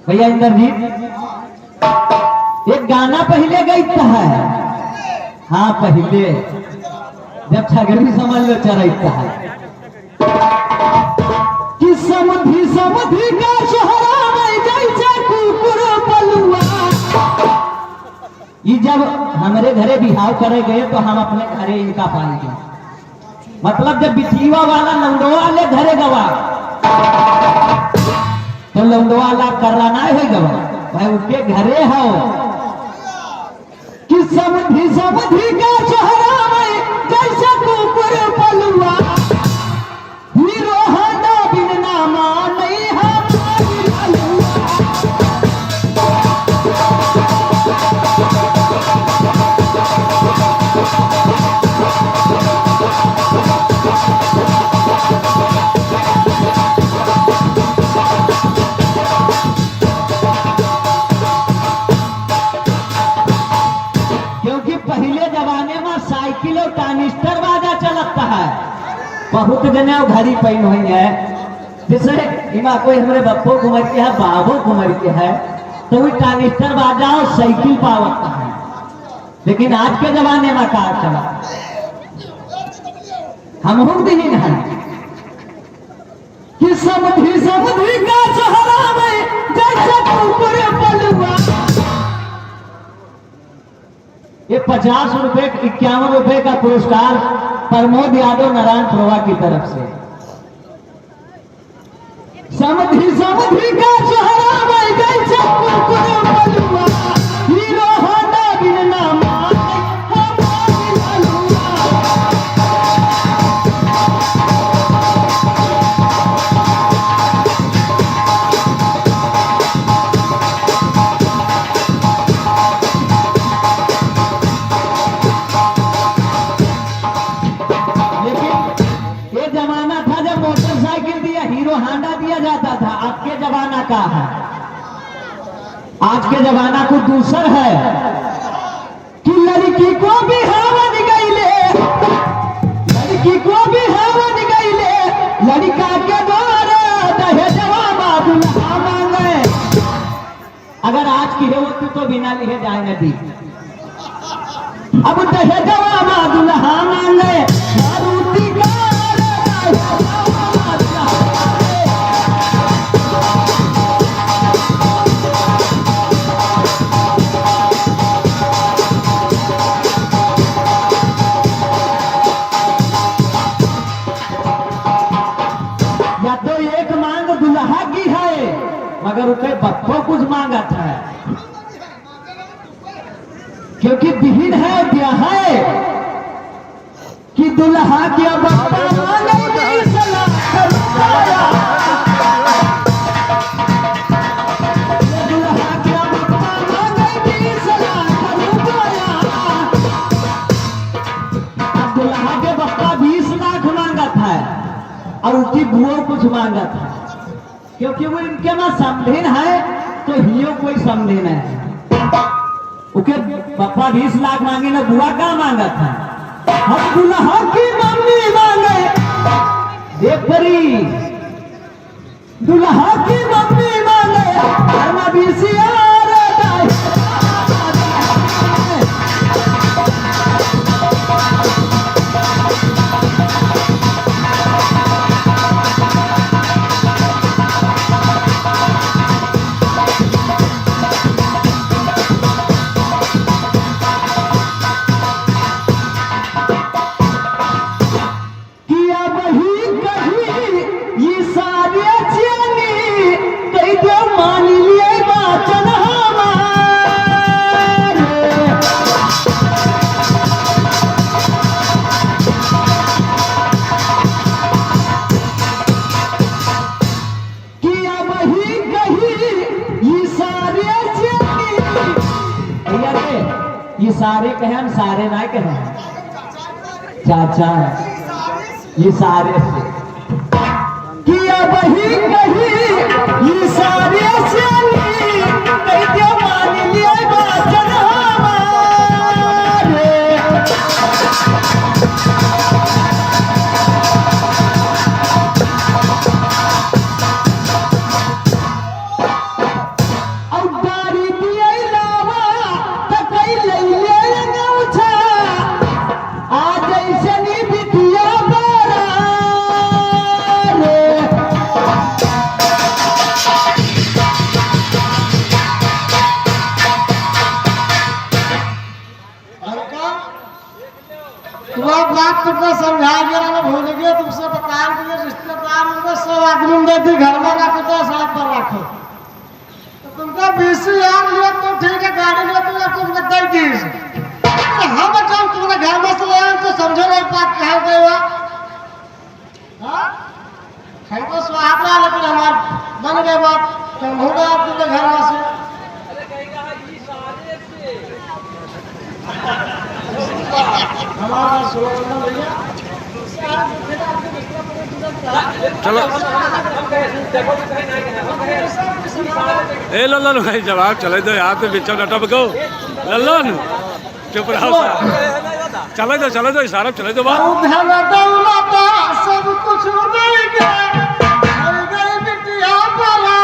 भैया इंद्रजीत एक गाना पहले गईता है। हाँ पहले जब छगड़ी समझ लो चरता है कि समधी समधी का शहरा में जैसे कुकुर पलुआ। ये जब हमारे घरे बिहाव करे गए तो हम अपने घरे इनका पाएंगे, मतलब जब बिठीवा वाला लौंडवा ले घरे गवा तो लौंडवा ला कराना है गवा भाई उनके घरे हो कि समधी समधी का चेहरा में जैसे कुकुर पलुआ। हीरो हाडा बिन नामा नहीं हमारी ललुआ। साइकिल और टानिस्टर बाजा चलता है, बहुत जने घड़ी पहन हुई है। जैसे इमा कोई हमारे बप्पो कुमार के है, बाबू कुमार के है, तो वो टानिस्टर बाजा और साइकिल पावता है। लेकिन आज के जमाने में कार चला हम दिन है कि समधी समधी का सहारा में जैसे कुकुर पलुआ। ये 50 रुपए 51 रुपए का पुरस्कार प्रमोद यादव नारायण प्रभा की तरफ से। समधी समधी का सहारा में जैसे कुकुर पलुआ। हीरो हाडा बिन नामा हमारी ललुआ। हीरो हांडा दिया जाता था। आज के जमाना का है, आज के जमाना को दूसर है कि लड़की को भी हवन गईले, लड़की को भी हवन गईले, लड़का के द्वारा दहेजवा दुल्हा मांगे। अगर आज की होती तो बिना लिए जाए न दी। अब दहेजवा दुल्हा मांगे मारुति का मगर उनके बच्चों कुछ मांगा था क्योंकि बिहीन है ब्याह है कि दुल्हा के बप्पा मांगे दुल्हा के बप्पा मांगे 20 लाख रुपया। अब दुल्हा के बप्पा 20 लाख मांगा था और उसकी बुआ कुछ मांगा था, क्योंकि वो इनके में समधीन है तो हियो कोई समधीन है। उनके पापा 20 लाख मांगे ना, बुआ का मांगा था। हम दुल्हा की मम्मी मांगे देख परी, दुल्हा की मम्मी मांगे हम ये सारे कहे, हम सारे ना कहे चाचा, ये सारे से किया वही कही ये सारे से कहते मान लिया वचन हमारे। तुमको समझा दिया ना, भूल गए तुमसे बता दिए। रिश्तेदार उनको 100 आदमी देती, घर में रखो तो सड़क पर रखो। तो तुमको 20,000 लिया तो ठीक है, गाड़ी लिया तो तुमको 33। हम जाओ तुमने घर में से ले आए तो समझो ना बात कहा गए हो। हमको स्वाद रहा, लेकिन हमारे मन गए बात तो होगा तुमने घर में से। हमारा सोचना भैया चलो ए लल्लन भाई जवाब चले दो यहाँ पे बिचो नटा बको लल्लन चुप रहो चले दो इशारा चले दो बात सब कुछ देंगे बिटिया बोला।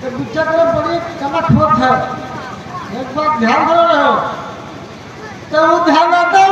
बिटिया को बड़ी चमक होत है। एक बात ध्यान दे रहे हो तो वो ध्यान आता